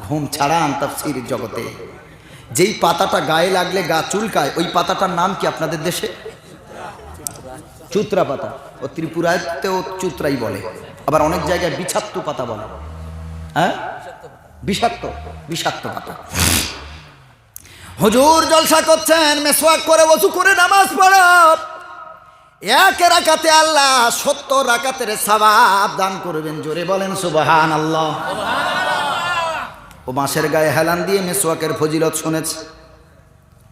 ঘুম ছাড়ান তাফসীর জগতে। যেই পাতাটা গায়ে লাগলে গা চুলকায়, ওই পাতাটার নাম কি আপনাদের দেশে? চুত্রা পাতা। ও ত্রিপুরাতেও চুত্রাই বলে, আবার অনেক জায়গায় বিষাক্ত পাতা বলে। হ্যাঁ, বিষাক্ত বিষাক্ত পাতা। হুজুর জলসা করছেন, মেসওয়াক করে ওযু করে নামাজ পড়ো। এক রাকাতে আল্লাহ ৭০ রাকাতের সওয়াব দান করবেন। জোরে বলেন সুবহানাল্লাহ। ও বাঁশের গায়ে হেলান দিয়ে মেসওয়াকের ফজিলত শুনেছে।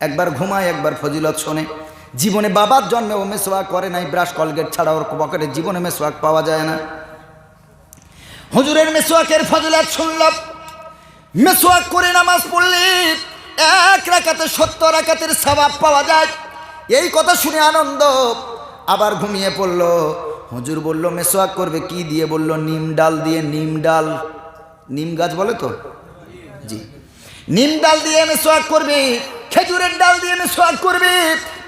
একবার ঘুমায়, একবার ফজিলত শোনে। জীবনে বাবার জন্মে ও মেসওয়াক করে নাই, ব্রাশ কলগেট ছাড়া ওর পকেটে জীবনে মেসওয়াক পাওয়া যায় না। হুজুরের মেসওয়াকের ফজিলত শুনল। মেসওয়াক করে নামাজ পড়লে এক রাকাতে ৭০ রাকাতের সওয়াব পাওয়া যায়। এই কথা শুনে আনন্দ, আবার ঘুমিয়ে পড়ল। হুজুর বলল মেসওয়াক করবে কি দিয়ে? বলল নিম ডাল দিয়ে। নিম ডাল, নিম গাছ বলে তো, জি, নিম ডাল দিয়ে মেসওয়াক করবে, খেজুরের ডাল দিয়ে মেসওয়াক করবে,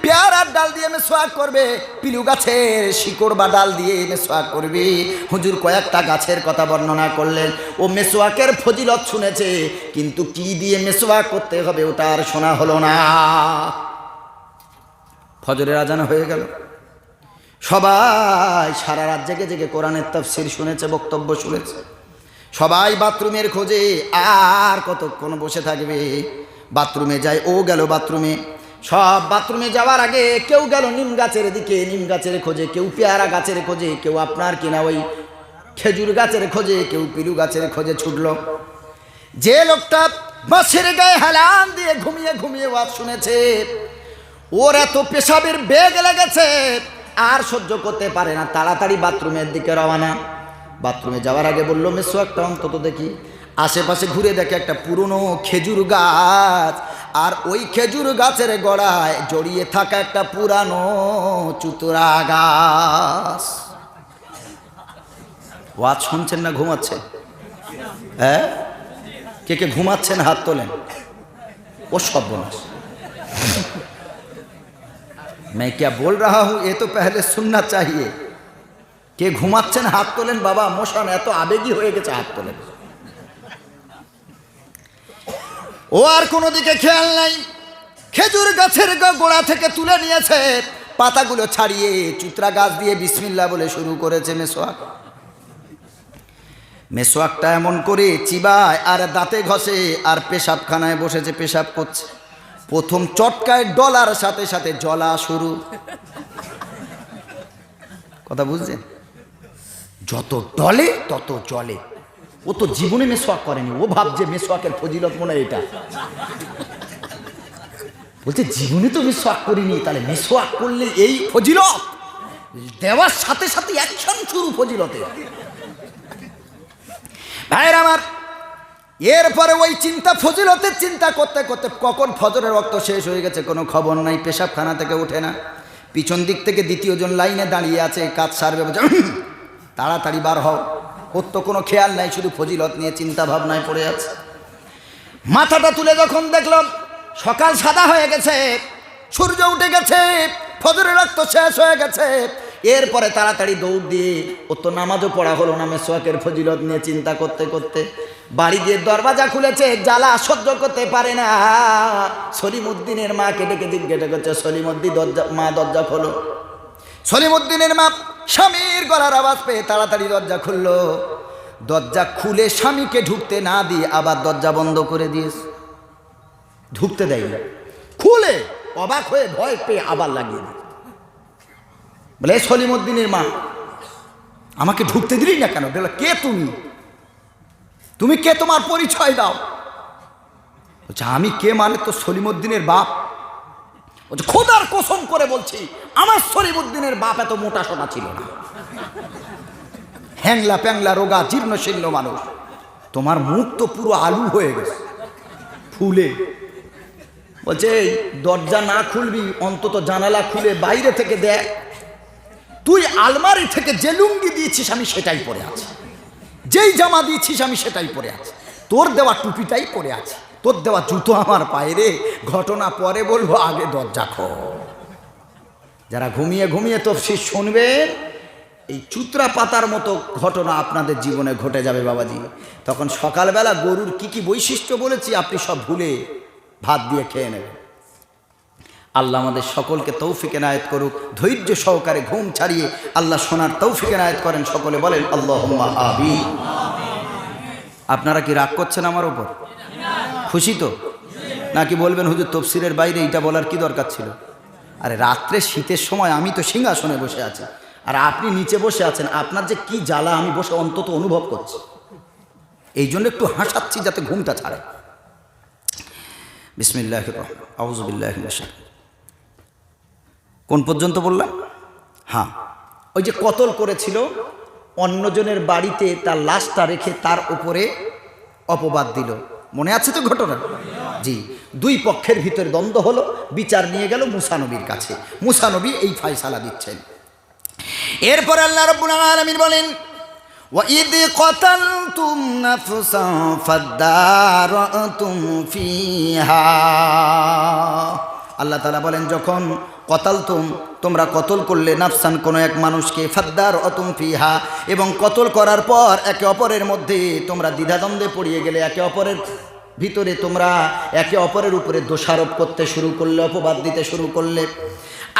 পেয়ারার ডাল দিয়ে মেসওয়াক করবে, পিলু গাছের শিকড় বা ডাল দিয়ে মেসওয়াক করবে। হুজুর কয়েকটা গাছের কথা বর্ণনা করলেন। ও মেসওয়াকের ফজিলত শুনেছে, কিন্তু কি দিয়ে মেসওয়াক করতে হবে ওটা আর শোনা হলো না। ফজরের আজান হয়ে গেল। সবাই সারা রাত জেগে জেগে কোরআনের তাফসীর শুনেছে, বক্তব্য শুনেছে। সবাই বাথরুমের খোঁজে, আর কতক্ষণ বসে থাকবে? বাথরুমে যায়, ও গেল বাথরুমে। সব বাথরুমে যাওয়ার আগে কেউ গেল নিম গাছের দিকে, নিম গাছের খোঁজে, কেউ পেয়ারা গাছের খোঁজে, কেউ আপনার কিনা ওই খেজুর গাছের খোঁজে, কেউ পিলু গাছের খোঁজে ছুটল। যে লোকটা বাঁশের গায়ে হেলান দিয়ে ঘুমিয়ে ঘুমিয়ে ওয়াজ শুনেছে, ওর এত পেশাবের বেগ লেগেছে আর সহ্য করতে পারে না, তাড়াতাড়ি বাথরুমের দিকে রওনা। বাথরুমে যাওয়ার আগে বলল মেসওয়াকটা অন্তত দেখি। আশেপাশে ঘুরে দেখে একটা পুরনো খেজুর গাছ, আর ওই খেজুর গাছের গোড়ায় জড়িয়ে থাকা একটা পুরানো চুতুরা গাছ। ওয়াজ শুনছেন না ঘুমাচ্ছেন? হ্যাঁ, কে কে ঘুমাচ্ছেন হাত তোলেন। ও সর্বনাশ, मैं क्या बोल रहा हूं ये तो पहले सुनना चाहिए। কে ঘুমাচ্ছেন হাত তোলেন। বাবা মোশন এত আবেগী হয়ে গেছে, হাত তোলেন। ও আর কোনো দিকে খেয়াল নাই। খেজুর গাছের গোড়া থেকে তুলে নিয়েছে, পাতাগুলো ছাড়িয়ে চুত্রা গাছ দিয়ে বিসমিল্লাহ বলে শুরু করেছে মেসওয়াক। মেসওয়াকটা এমন করে চিবায় আর দাঁতে ঘষে, আর পেশাবখানায় বসেছে, পেশাব করছে। প্রথম চটকায় ডলার সাথে সাথে জ্বলা শুরু। কথা বুঝছেন? যত ডলে তত জলে। ও তো জীবনে মেসওয়াক করেনি, ও ভাবছে মেসওয়াকের ফজিলত মনে এটা। বলছে জীবনে তো মেসওয়াক করিনি, তাহলে মেসওয়াক করলে এই ফজিলত, দেওয়ার সাথে সাথে অ্যাকশন শুরু ফজিলতে। ভাইয়ের আমার, এরপরে ওই চিন্তা, ফজিলতের চিন্তা করতে করতে কখন ফজরের রক্ত শেষ হয়ে গেছে কোনো খবর নাই। পেশাবখানা থেকে ওঠে না। পিছন দিক থেকে দ্বিতীয় জন লাইনে দাঁড়িয়ে আছে, কাজ সারবে, বলছে তাড়াতাড়ি বার হও। ওর তো কোনো খেয়াল নাই, শুধু ফজিলত নিয়ে চিন্তা ভাবনায় পড়ে আছে। মাথাটা তুলে যখন দেখলাম সকাল সাদা হয়ে গেছে, সূর্য উঠে গেছে, ফজরের রক্ত শেষ হয়ে গেছে, এরপরে তাড়াতাড়ি দৌড় দিয়ে, ওর তো নামাজও পড়া হলো না মেসওয়াকের ফজিলত নিয়ে চিন্তা করতে করতে। বাড়ি দিয়ে দরজা খুলেছে, জ্বালা সহ্য করতে পারে না। সলিমউদ্দিনের মাকে ডেকে জিজ্ঞাসা করছে, সলিমউদ্দিন মা দরজা খোলো। সলিমউদ্দিনের মা স্বামীর গলার আওয়াজ পেয়ে তাড়াতাড়ি দরজা খুললো। দরজা খুলে স্বামীকে ঢুকতে না দিয়ে আবার দরজা বন্ধ করে দিয়েছে, ঢুকতে দেয়নি। খুলে অবাক হয়ে ভয় পেয়ে আবার লাগিয়ে দিয়েছে। বলে সলিমউদ্দিনের মা, আমাকে ঢুকতে দিলি না কেন? বলে কে তুমি? তুমি কে? তোমার পরিচয় দাও। বলছে আমি কে মানে তো সলিমউদ্দিনের বাপ। বলছে খোদার কসম করে বলছি, আমার সলিমউদ্দিনের বাপ এত মোটা সোটা ছিল না, হ্যাংলা প্যাংলা রোগা জীর্ণ শীর্ণ মানুষ। তোমার মুখ তো পুরো আলু হয়ে গেছে ফুলে। বলছে দরজা না খুলবি, অন্তত জানালা খুলে বাইরে থেকে দেখ। তুই আলমারি থেকে যে লুঙ্গি দিয়েছিস আমি সেটাই পরে আছি, যেই জামা দিয়েছিস আমি সেটাই পরে আছি, তোর দেওয়া টুপিটাই পরে আছে, তোর দেওয়া জুতো আমার পায়ে রে। ঘটনা পরে বলবো, আগে দরজা খোল। যারা ঘুমিয়ে ঘুমিয়ে তফসির শুনবেন, এই চুতরা পাতার মতো ঘটনা আপনাদের জীবনে ঘটে যাবে বাবাজি। তখন সকালবেলা গরুর কি বৈশিষ্ট্য বলেছি আপনি সব ভুলে ভাত দিয়ে খেয়ে নেবেন। আল্লাহ আমাদের সকলকে তৌফিক এনায়েত করুক, ধৈর্য সহকারে ঘুম ছাড়িয়ে আল্লাহ শোনার তৌফিক এনায়েত করেন। সকলে বলেন আল্লাহুম্মা আমিন। আপনারা কি রাগ করছেন আমার ওপর? খুশি তো নাকি বলবেন হুজুর তফসিরের বাইরে এটা বলার কি দরকার ছিল? আরে রাত্রে শীতের সময় আমি তো সিংহাসনে বসে আছি আর আপনি নিচে বসে আছেন, আপনার যে কি জ্বালা আমি বসে অন্তত অনুভব করছি। এই জন্য একটু হাসাচ্ছি যাতে ঘুমটা ছাড়ে। বিসমিল্লাহির রহমানির রহিম, আউযু বিল্লাহি মিনাশ শাইতানির। কোন পর্যন্ত বললাম? হ্যাঁ, ওই যে কতল করেছিল, অন্যজনের বাড়িতে তার লাশটা রেখে তার উপরে অপবাদ দিল, মনে আছে তো ঘটনা? জি, দুই পক্ষের ভিতরে দ্বন্দ্ব হলো, বিচার নিয়ে গেল মুসা নবীর কাছে। মুসা নবী এই ফায়সালা দিচ্ছেন। এরপর আল্লাহ রাব্বুল আলামিন বলেন وَإِذْ قَتَلْتُمْ نَفْسًا فَادَّارَأْتُمْ فِيهَا। আল্লাহ তাআলা বলেন যখন কতালতুম তোমরা কতল করলে নাফসান কোনো এক মানুষকে, ফাদ্দারআতুম ফিহা এবং কতল করার পর একে অপরের মধ্যে তোমরা দ্বিধাদ্বন্দ্বে পড়িয়ে গেলে, একে অপরের ভিতরে তোমরা একে অপরের উপরে দোষারোপ করতে শুরু করলে, অপবাদ দিতে শুরু করলে।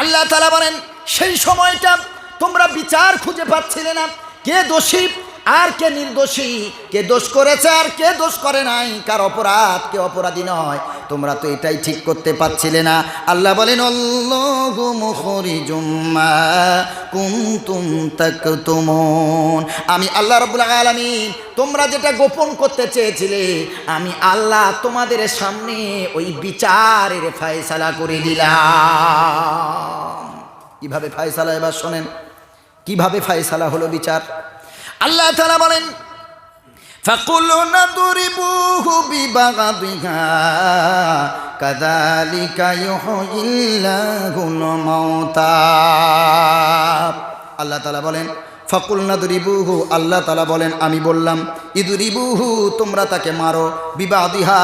আল্লাহ তাআলা বলেন সেই সময়টা তোমরা বিচার খুঁজে পাচ্ছিলে না, কে দোষী আর কে নির্দোষী, কে দোষ করেছে আর কে দোষ করে নাই, কার অপরাধ কে অপরাধী নয়, তোমরা তো এটাই ঠিক করতে পারছিলে না। আল্লাহ বলেন আল্লাহু মুখরিজুম মা কুনতুম তাকতুমুন। আমি আল্লাহ রাব্বুল আলামিন তোমরা যেটা গোপন করতে চেয়েছিলে আমি আল্লাহ তোমাদের সামনে ওই বিচারের ফয়সালা করে দিলাম। কিভাবে ফয়সালা, এবার শোনেন কিভাবে ফয়সালা হলো বিচার। আল্লাহ তাআলা বলেন ফাকুলনা দুরিবুহু বিবাগদিহা কাযালিকা ইউহিল্লাহুল মাউতা। আল্লাহ তাআলা বলেন ফাকুলনা দুরিবুহু, আল্লাহ তাআলা বলেন আমি বললাম ইদুরিবুহু তোমরা তাকে মারো, বিবাদিহা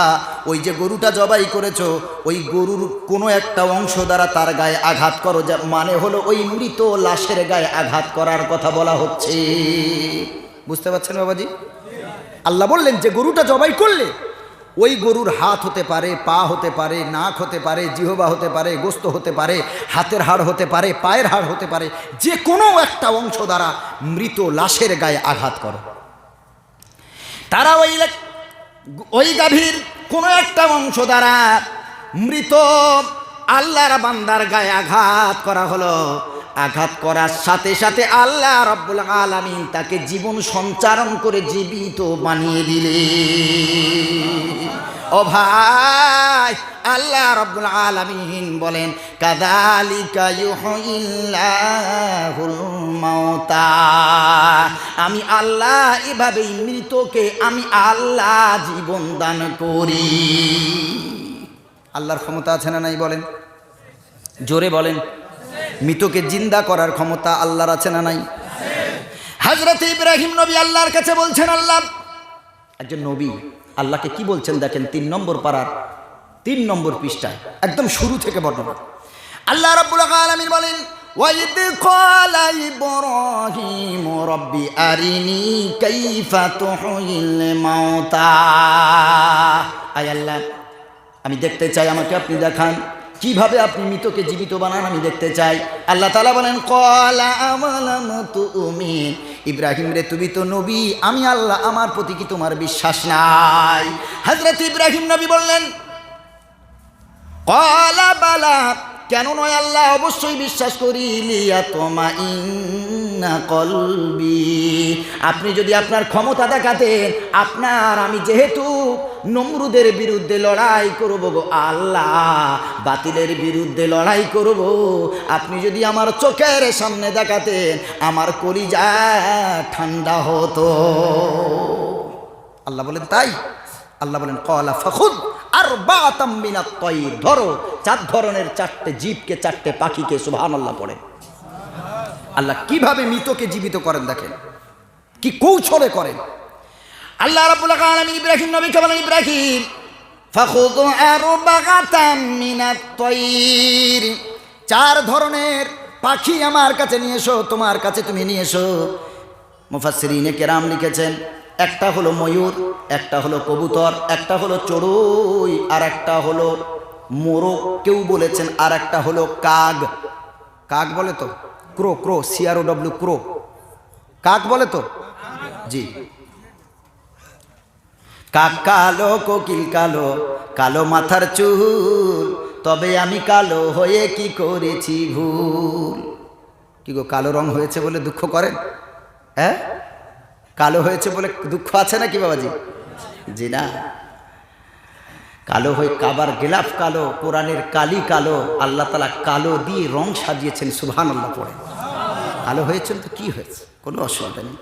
ওই যে গরুটা জবাই করেছো ওই গরুর কোনো একটা অংশ দ্বারা তার গায়ে আঘাত করো, যা মানে হলো ওই মৃত লাশের গায়ে আঘাত করার কথা বলা হচ্ছে। বুঝতে পারছেন বাবাজি? আল্লাহ বললেন যে গরুটা জবাই করলে ওই গরুর হাত হতে পারে, পা হতে পারে, নাক হতে পারে, জিহবা হতে পারে, গোস্ত হতে পারে, হাতের হাড় হতে পারে, পায়ের হাড় হতে পারে, যে কোনো একটা অংশ দ্বারা মৃত লাশের গায়ে আঘাত করো। তারা ওই গাভীর কোনো একটা অংশ দ্বারা মৃত আল্লাহর বান্দার গায়ে আঘাত করা হলো। আঘাত করার সাথে সাথে আল্লাহ রাব্বুল আলামিন তাকে জীবন সঞ্চারণ করে জীবিত বানিয়ে দিলেন। ও ভাই, আল্লাহ রাব্বুল আলামিন বলেন কাযালিকা ইউহিল্লাহুল মাউতা। আমি আল্লাহ এভাবেই মৃতকে আমি আল্লাহ জীবন দান করি। আল্লাহর ক্ষমতা আছে না নাই বলেন? জোরে বলেন। মৃতকে জিন্দা করার ক্ষমতা আল্লাহর আছে না নাই? হযরত ইব্রাহিম নবী আল্লাহর কাছে বলছেন, আল্লাহ একজন নবী আল্লাহকে কি বলছেন দেখেন, ৩ নম্বর পারার ৩ নম্বর পৃষ্ঠায় একদম শুরু থেকে বর্ণনা। আল্লাহ রাব্বুল আলামিন বলেন ওয়াইদ ক্বালা ইব্রাহিম রাব্বি আরিনি কাইফা তুহয়িল মাউতা। আয় আল্লাহ, আমি দেখতে চাই, আমাকে আপনি দেখান কিভাবে আপনি মৃতকে জীবিত বানান, আমি দেখতে চাই। আল্লাহ তাআলা বলেন ক্বালা আমালাম তুমিন, ইব্রাহিম রে তুমি তো নবী, আমি আল্লাহ আমার প্রতি কি তোমার বিশ্বাস নাই? হযরত ইব্রাহিম নবী বললেন ক্বালা বালা, কেন নয় আল্লাহ, অবশ্যই বিশ্বাস করি। লিয়াতমাইন্না কলবি, আপনি যদি আপনার ক্ষমতা দেখাতেন, আপনার আমি যেহেতু নমরুদের বিরুদ্ধে লড়াই করব গো আল্লাহ, বাতিলের বিরুদ্ধে লড়াই করব, আপনি যদি আমার চোখের সামনে দেখাতেন আমার কলিজা ঠান্ডা হতো। আল্লাহ বলেন তাই? আল্লাহ বলেন ক্বালা ফাখুদ আরবাআতাম মিনাত তায়র, ধরো 4 ধরনের 4টে জীবকে, 4টে পাখিকে। সুবহানাল্লাহ পড়েন। আল্লাহ কিভাবে মৃতকে জীবিত করেন দেখেন, কি কৌশলে করেন। আল্লাহ রাব্বুল আলামিন ইব্রাহিম নবীকে বলেন ইব্রাহিম ফাখুদ আরবাআতাম মিনাত তায়র, 4 ধরনের পাখি আমার কাছে নিয়ে এসো, তোমার কাছে তুমি নিয়ে এসো। মুফাসসিরিনে কেরাম লিখেছেন, একটা হলো ময়ূর, একটা হলো কবুতর, একটা হলো চড়ুই, আর একটা হলো মোরগ। কেউ বলেছেন আর একটা হলো কাক। কাক বলে তো, ক্রো, ক্রো, CROW, ক্রো, কাক বলে তো, জি। কাক কালো, কোকিল কালো, কালো মাথার চুল, তবে আমি কালো হয়ে কি করেছি ভুল। কি গো, কালো রং হয়েছে বলে দুঃখ করেন? হ্যাঁ, কালো হয়েছে বলে দুঃখ আছে নাকি বাবাজি? জি না। কালো হয়ে কাবার গিলাফ কালো, কোরআনের কালি কালো, আল্লাহ তাআলা কালো দিয়ে রং সাজিয়েছেন, সুবহানাল্লাহ পড়ে। কালো হয়েছেন তো কি হয়েছে, কোনো অসুবিধা নেই।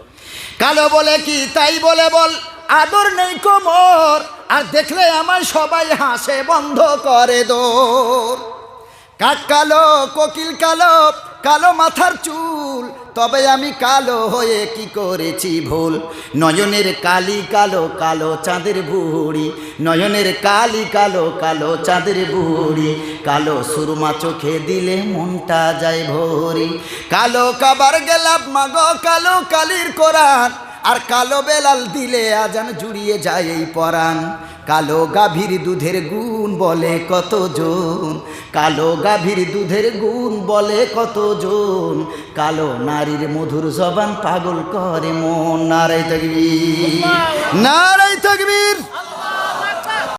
কালো বলে কি তাই বলে বল, আদর নেই কোমর, আর দেখলে আমার সবাই হাসে বন্ধ করে দৌড়। কাক কালো, কোকিল কালো, কালো মাথার চুল, তবে আমি কালো হয়ে কি করেছি ভুল। নয়নের কালি কালো, কালো চাঁদের বুড়ি, নয়নের কালি কালো, কালো চাঁদের বুড়ি, কালো সুরমা চোখে দিলে মনটা যায় ভরি। কালো কাবার গেলাম মাগো, কালো কালির কোরআন, আর কালো বেলাল দিলে আজান জুড়িয়ে যায় এই পরাণ। কালো গাভীর দুধের গুণ বলে কতজন, কালো গাভীর দুধের গুণ বলে কতজন, কালো নারীর মধুর জবান পাগল করে মন। নারায়ে তাকবীর, নারায়ে তাকবীর।